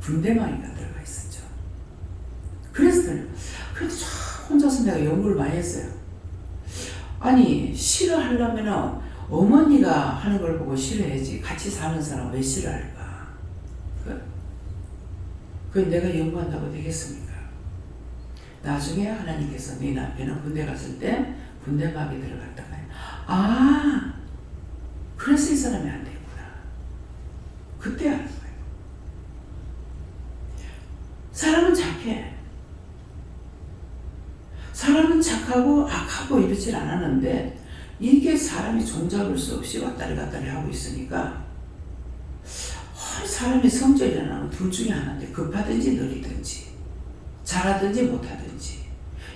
군대망이가 들어가 있었죠. 그래서 혼자서 내가 연구를 많이 했어요. 아니 싫어하려면 어머니가 하는 걸 보고 싫어해야지 같이 사는 사람 왜 싫어할까? 그게 내가 연구한다고 되겠습니까? 나중에 하나님께서 네 남편은 군대 갔을 때 군대막에 들어갔다가 아 그래서 이 사람이 안 되구나. 그때 아는 거예요. 사람은 착해. 사람은 착하고 악하고 이러질 않았는데 이게 사람이 종잡을 수 없이 왔다리 갔다리 하고 있으니까 사람이 성질이 나면 둘 중에 하나인데 급하든지 느리든지 잘하든지 못하든지.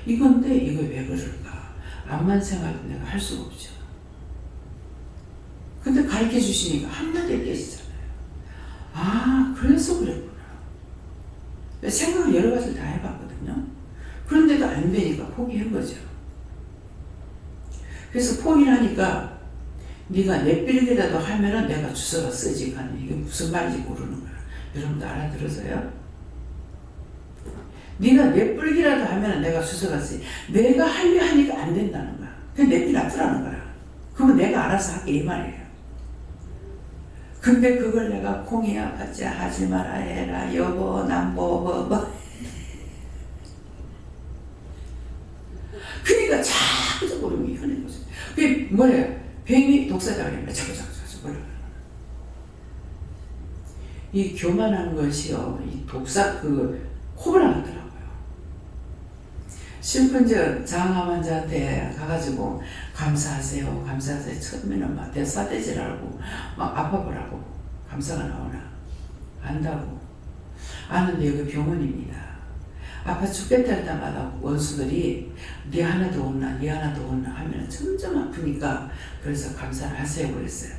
이건데 이거 왜 그럴까? 암만 생각해도 내가 할 수가 없죠. 근데 가르쳐 주시니까 한마디에 깨지잖아요. 아, 그래서 그랬구나. 생각을 여러 가지를 다 해봤거든요. 그런데도 안 되니까 포기한 거죠. 그래서 포기를 하니까 네가 내 삐리라도 하면은 내가 주소가 쓰지 가는 이게 무슨 말인지 모르는 거야. 여러분도 알아들으세요? 네가 내 뿔기라도 하면은 내가 주소가 쓰지. 내가 하려 하니까 안 된다는 거야. 그냥 내 삐 놔두라는 거야. 그러면 내가 알아서 할게 이 말이에요. 근데 그걸 내가 콩이야 받자 하지 마라 해라 여보 남보 뭐 그러니까 자꾸 모르는 게 하는 거죠. 그게 뭐래요? 뱀이 독사자가 자꾸 뭐래요? 이 교만한 것이요, 이 독사 코브라 같더라고요. 심근저 장암 환자한테 가가지고 감사하세요, 감사하세요. 처음에는 막 대사대질하고 막 아파보라고 감사가 나오나 안다고. 아는데 여기 병원입니다. 아파 죽겠다 할 때마다 원수들이 네 하나 더 온나 네 하나 더 온나 하면 점점 아프니까 그래서 감사를 하세요 그랬어요.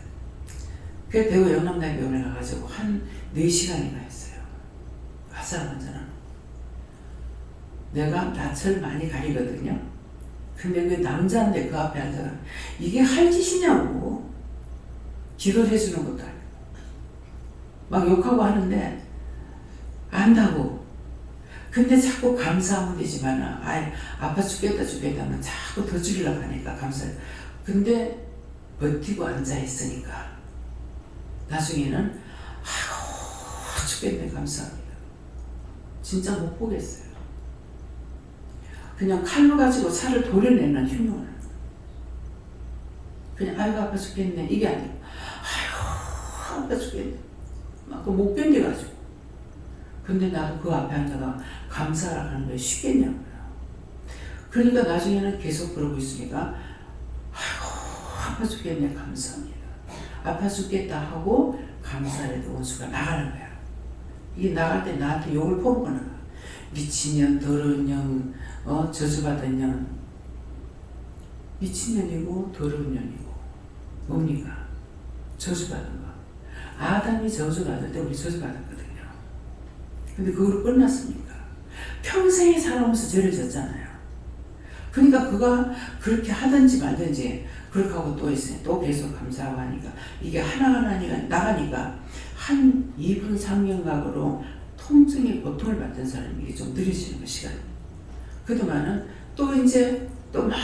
그래서 대구 영남대병원에 가가지고 한 4시간이나 했어요. 화상 환자는. 내가 낯을 많이 가리거든요. 근데 그 남자인데 그 앞에 앉아가 이게 할 짓이냐고. 기도를 해주는 것도 아니고 막 욕하고 하는데 안다고. 근데 자꾸 감사하면 되지만 아파 죽겠다 하면 자꾸 더 죽이려고 하니까 감사해. 근데 버티고 앉아있으니까 나중에는 아이고 죽겠네 감사합니다. 진짜 못 보겠어요. 그냥 칼로 가지고 살을 도려내는 흉흉을 그냥 아이고 아파 죽겠네 이게 아니고 아이고 아파 죽겠네 막 못 견뎌가지고. 근데 나도 그 앞에 앉아가 감사하는 게 쉽겠냐고요. 그러니까 나중에는 계속 그러고 있으니까 아이고 아파 죽겠네 감사합니다. 아파 죽겠다 하고 감사해도 원수가 나가는 거야. 이게 나갈 때 나한테 욕을 퍼부고 나가. 미친년 더러운 년 저주받은 년. 미친년이고 더러운 년이고 뭡니까? 저주받은 거. 아담이 저주받을 때 우리 저주받았거든요. 근데 그거로 끝났습니까? 평생에 살아오면서 죄를 졌잖아요. 그러니까 그가 그렇게 하든지 말든지 그렇게 하고 또 있어요. 또 계속 감사하고 하니까 이게 하나하나 나가니까 한 2분 3년각으로 통증의 고통을 받던 사람이 이게 좀 느려지는 거 시간이. 그동안은 또 이제 또 막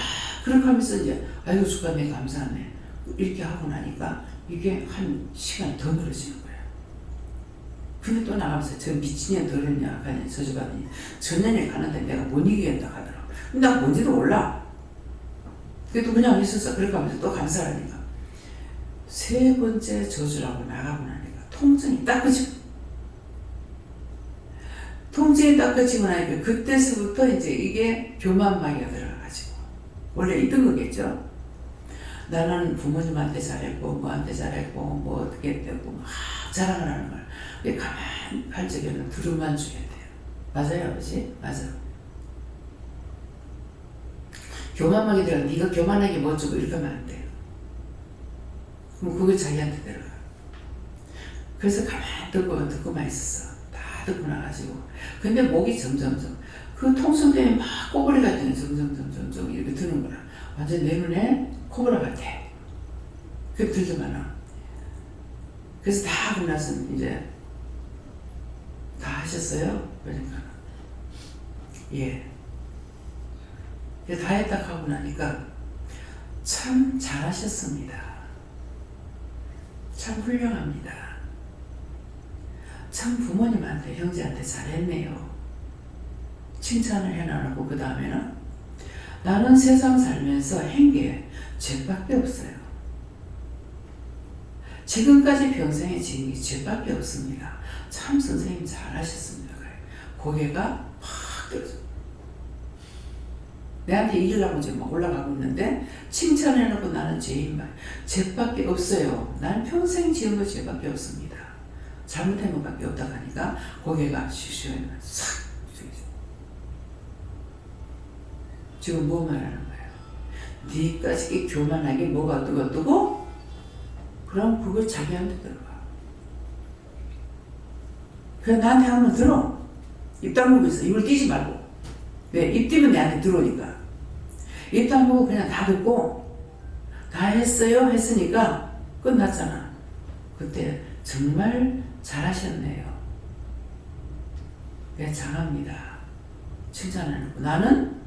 그렇게 하면서 이제 아이고 주가 감사하네 이렇게 하고 나니까 이게 한 시간이 더 늘어지는 거예요. 근데 또 나가면서 저 미친년 더랬냐 가냐 저주받으냐 전년에 가는데 내가 못 이기겠다 하더라고. 근데 나 뭔지도 몰라. 그래도 그냥 있었어. 그렇게 하면서 또 감사하니까 3번째 저주라고 나가고 나니까 통증이 딱 그치고 통증이 딱 그치고 나니까 그때서부터 이제 이게 교만마귀가 들어가가지고 원래 있던 거겠죠. 나는 부모님한테 잘했고 뭐한테 잘했고 뭐 어떻게 됐고 막 자랑을 하는 거야. 가만히 할 적에는 두루만 줘야 돼요. 맞아요 아버지? 맞아. 교만하게 들어가. 네가 교만하게 뭐 주고 이렇게 하면 안 돼요. 그럼 그걸 자기한테 들어가. 그래서 가만히 듣고만 있었어. 다 듣고 나가지고. 근데 목이 점점점 그 통증 때문에 막 꼬부리 같은 게 점점 이렇게 드는 거라. 완전 내 눈에 코브라 같아. 그게 들더만은. 그래서 다 하고 나서 이제 다 하셨어요? 그러니까 예. 다 했다 하고 나니까 참 잘하셨습니다. 참 훌륭합니다. 참 부모님한테 형제한테 잘했네요. 칭찬을 해놔놓고 그 다음에는 나는 세상 살면서 한 게 죄밖에 없어요. 지금까지 평생에 지은 게 죄밖에 없습니다. 참 선생님 잘하셨습니다. 고개가 확 떨어져. 내한테 이기려고 이제 막 올라가고 있는데 칭찬해놓고 나는 죄밖에 없어요. 난 평생 지은 거 죄밖에 없습니다. 잘못한 것밖에 없다고 하니까 고개가 슉슉 싹 지금 뭐 말하는 거예요? 니까지 교만하게 뭐가 뜨고 그럼 그거 자기한테 들어가. 그래 나한테 한번 들어. 입 다물고 있어. 입을 띄지 말고. 왜? 입 띄면 내한테 들어오니까. 입 다물고 그냥 다 듣고 다 했어요 했으니까 끝났잖아. 그때 정말 잘하셨네요. 내 장합니다. 칭찬하는 거. 나는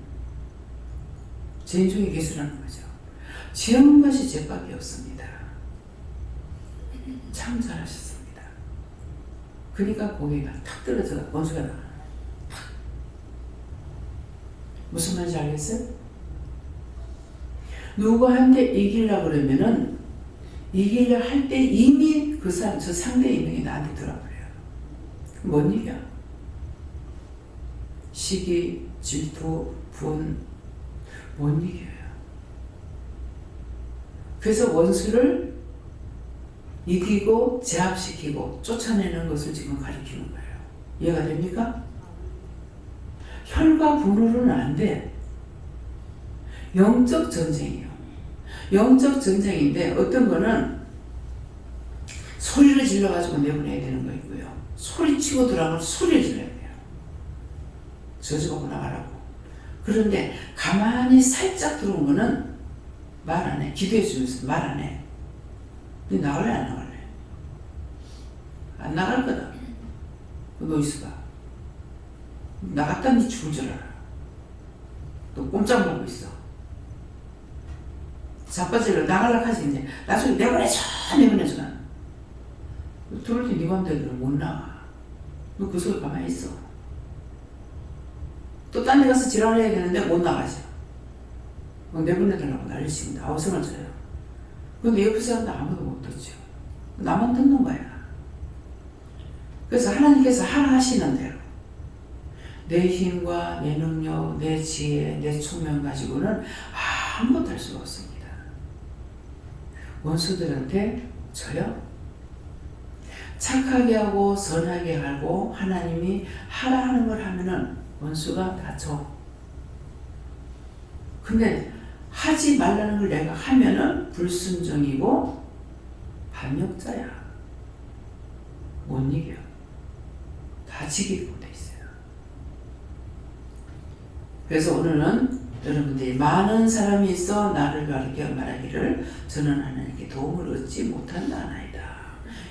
제 인중에 기술하는 거죠. 지은 것이 죄밖에 없습니다. 참 잘하셨습니다. 그러니까 고개가 탁 떨어져 원수가 나가. 무슨 말인지 알겠어요? 누구한테 이기려고 그러면은 이기려 할 때 이미 그 사람, 저 상대의 인명이 나한테 들어버려요. 못 이겨. 시기, 질투, 분, 못 이겨요. 그래서 원수를 이기고 제압시키고 쫓아내는 것을 지금 가리키는 거예요. 이해가 됩니까? 혈과 분으로는 안 돼. 영적 전쟁이에요. 영적 전쟁인데 어떤 거는 소리를 질러가지고 내보내야 되는 거 있고요. 소리치고 들어가면 소리를 질러야 돼요. 저주받고 나가라고. 그런데 가만히 살짝 들어온 거는 말 안 해. 기도해 주면서 말 안 해. 너 나갈래 안 나갈래? 안 나갈 거다. 너 있어봐. 나갔다 니 죽을 줄 알아. 너 꼼짝 말고 있어. 자빠질러 나가려고 하지 이제. 나중에 내보내줘. 들을 때 네 맘대로 못 나가. 너 그 속에 가만히 있어. 또 딴 데 가서 지랄을 해야 되는데 못 나가죠. 내보내달라고 난리치고 아우성을 쳐요. 근데 옆에 사람도 아무도 못 듣죠. 나만 듣는 거야. 그래서 하나님께서 하라 하시는 대로 내 힘과 내 능력, 내 지혜, 내 총명 가지고는 아무것도 할 수가 없습니다. 원수들한테 져요. 착하게 하고 선하게 하고 하나님이 하라 하는 걸 하면은 원수가 다 져. 근데 하지 말라는 걸 내가 하면은 불순종이고 반역자야. 못 이겨. 다 지게끔 돼 있어요. 그래서 오늘은 여러분들이 많은 사람이 있어 나를 가리켜 말하기를 저는 하나님께 도움을 얻지 못한다나이다.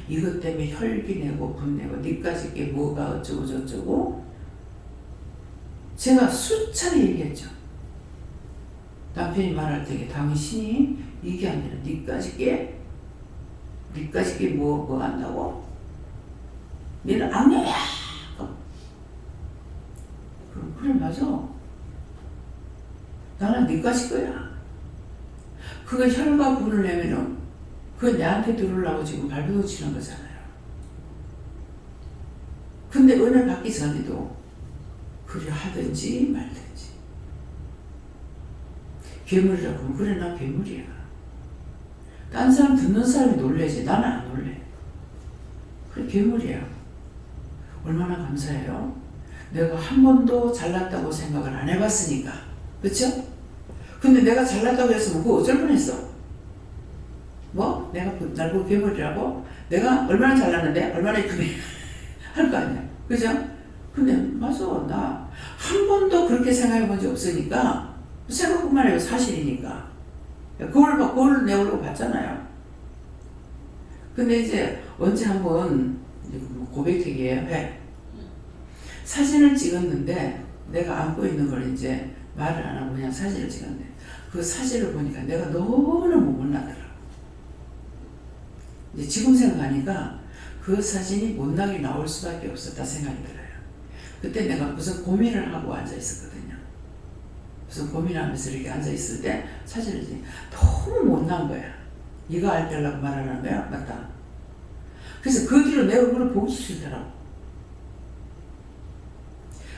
이것 때문에 혈기내고 분내고 니까지 게 뭐가 어쩌고 저쩌고 제가 수차례 얘기했죠. 남편이 말할 때 당신이 이게 아니라 니까지 게 뭐 한다고? 너는 악녀야. 그래 맞아. 나는 니까지 거야. 그거 혈과 분을 내면은 그거 내한테 들으려고 지금 발버둥 치는 거잖아요. 근데 은혜 받기 전에도 그래 하든지 말든지. 괴물이라고 하면 그래 나 괴물이야. 딴 사람 듣는 사람이 놀래지 나는 안 놀래. 그래 괴물이야. 얼마나 감사해요. 내가 한 번도 잘났다고 생각을 안 해봤으니까. 그쵸? 근데 내가 잘났다고 했으면 그거 어쩔 뻔했어. 뭐? 내가 날 보고 괴물이라고? 내가 얼마나 잘났는데? 얼마나 이쁘게 할 거 아니야. 그죠? 근데 맞아. 나 한 번도 그렇게 생각해 본 적 없으니까 생각뿐만 아니라 사실이니까 그걸 내 얼굴 봤잖아요. 근데 이제 언제 한번 고백되기에 해. 사진을 찍었는데 내가 안고 있는 걸 이제 말을 안 하고 그냥 사진을 찍었는데 그 사진을 보니까 내가 너무너무 못나더라고. 이제 지금 생각하니까 그 사진이 못나게 나올 수밖에 없었다 생각이 들어요. 그때 내가 무슨 고민을 하고 앉아 있었거든요. 무슨 고민하면서 이렇게 앉아 있을 때 사진을 찍 너무 못난 거야. 이거 알려고 말하는 거야? 맞다. 그래서 그 뒤로 내 얼굴을 보기 싫더라고.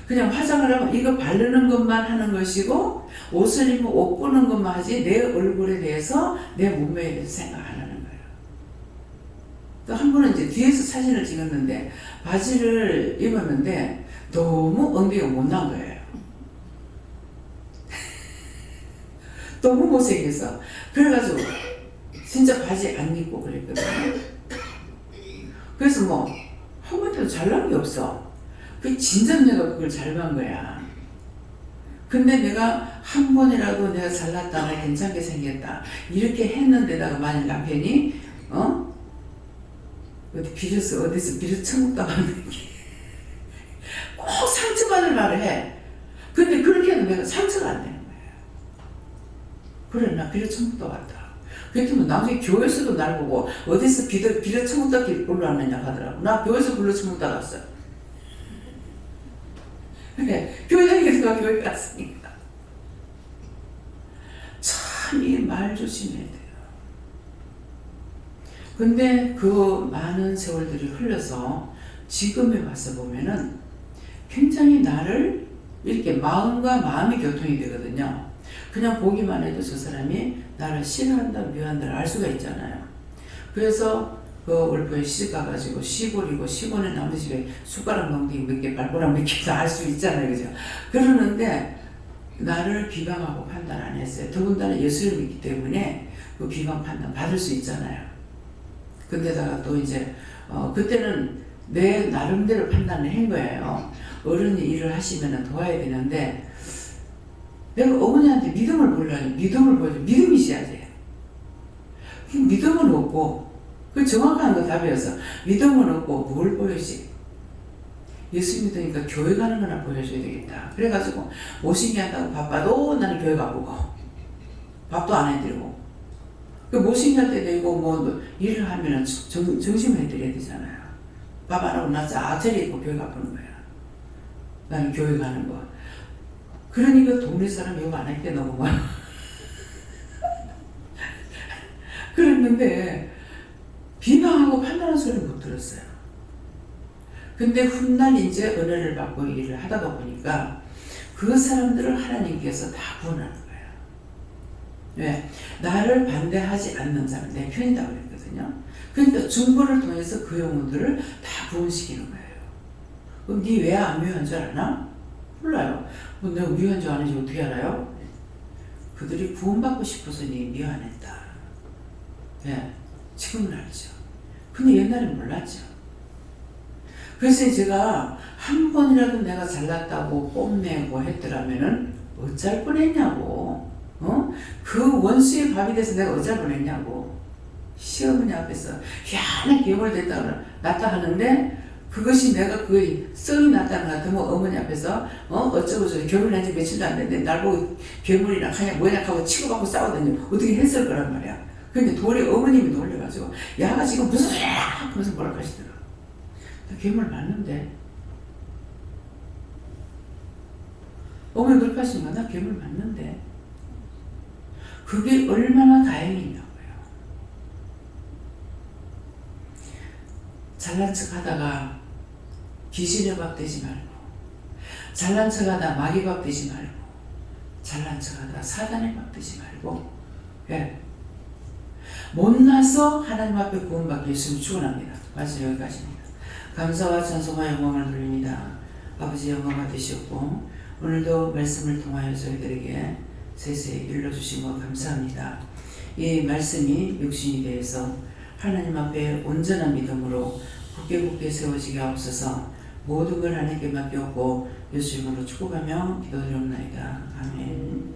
그냥 화장을 하면 이거 바르는 것만 하는 것이고 옷을 입으면 옷 보는 것만 하지 내 얼굴에 대해서 내 몸매에 대해서 생각 안 하는 거예요. 또 한 번은 이제 뒤에서 사진을 찍었는데 바지를 입었는데 너무 엉덩이가 못난 거예요. 너무 못생겼어. 그래가지고 진짜 바지 안 입고 그랬거든요. 그래서 뭐 한 번도 잘난 게 없어. 그 진짜 내가 그걸 잘 본 거야. 근데 내가 한 번이라도 내가 잘났다, 나 괜찮게 생겼다 이렇게 했는데다가 만약 남편이 어디 어디서 비려 처먹다가는 꼭 상처받을 말을 해. 근데 그렇게 해도 내가 상처가 안 되는 거예요. 그래, 나 비려 처먹다 왔다. 그랬더니 나중에 교회에서도 날 보고 어디서 비려 처먹다 올라왔느냐 하더라고. 나 교회에서 불러 처먹다 갔어. 그래, 교회 다니면서 교회 갔으니까. 참, 이 말 조심해야 돼요. 근데 그 많은 세월들이 흘러서 지금에 와서 보면은 굉장히 나를 이렇게 마음과 마음이 교통이 되거든요. 그냥 보기만 해도 저 사람이 나를 싫어한다, 미워한다를 알 수가 있잖아요. 그래서 그 월포에 시집가가지고 시골이고 시골에 남의 집에 숟가락 멍둥이 몇 개, 발가락 몇 개도 알 수 있잖아요. 그죠? 그러는데 나를 비방하고 판단 안 했어요. 더군다나 예수를 믿기 때문에 그 비방 판단 받을 수 있잖아요. 근데다가 또 이제 그때는 내 나름대로 판단을 한 거예요. 어른이 일을 하시면 도와야 되는데 내가 어머니한테 믿음을 보려니 믿음을 보여줘. 믿음이 있어야지. 믿음은 없고 그 정확한 거 답이어서 믿음은 없고 뭘 보여지? 예수 믿으니까 교회 가는 거나 보여줘야 되겠다. 그래가지고 모시기 한다고 바빠도 나는 교회 가보고 밥도 안 해드리고 그 모시기 할 때 되고 뭐 일을 하면 정심을 해드려야 되잖아요. 밥 안 하고 나 자철이 있고 교회 가보는 거야. 나는 교회 가는 거. 그러니까 동네 사람 욕 안 할 때 너무 많아. 그랬는데 비방하고 판단하는 소리를 못 들었어요. 근데 훗날 이제 은혜를 받고 일을 하다가 보니까 그 사람들을 하나님께서 다 구원하는 거예요. 왜? 나를 반대하지 않는 사람, 내 편이다 그랬거든요. 그러니까 중보를 통해서 그 영혼들을 다 구원시키는 거예요. 그럼 니 왜 안 미워한 줄 아나? 몰라요. 뭐 내가 미워한 줄 아는지 어떻게 알아요? 그들이 구원받고 싶어서 니 미워 안 했다. 예, 지금은 알죠. 근데 옛날엔 몰랐죠. 그래서 제가 한 번이라도 내가 잘났다고 뽐내고 했더라면은 어쩔 뻔했냐고. 그 원수의 밥이 돼서 내가 어쩔 뻔했냐고. 시어머니 앞에서 희한한 괴물 났다 하는데 그것이 내가 그 썩이 났다는 것 같으면 어머니 앞에서 어쩌고 저쩌고 결혼한 지 며칠도 안 됐는데 날 보고 괴물이랑 하냐 뭐냐 하고 치고받고 싸우더니 어떻게 했을 거란 말이야. 근데 도리 어머님이 놀려가지고 야가 지금 무슨 소리야 하면서 뭐라 하시더라. 나 괴물 맞는데. 어머니 그렇게 하시니까 나 괴물 맞는데. 그게 얼마나 다행이냐고요. 잘난 척 하다가 귀신의 밥 되지 말고, 잘난 척 하다 마귀 밥 되지 말고, 잘난 척 하다 사단의 밥 되지 말고, 예. 못나서 하나님 앞에 구원받기 위해서 축원합니다. 말씀 여기까지입니다. 감사와 찬송과 영광을 돌립니다. 아버지 영광 받으시옵고 오늘도 말씀을 통하여 저희들에게 세세히 일러주신 것 감사합니다. 이 말씀이 육신이 되어서 하나님 앞에 온전한 믿음으로 굳게 세워지게 하옵소서. 모든 걸 하나님께 맡겼고 예수 이름으로 축복하며 기도드리옵나이다. 아멘.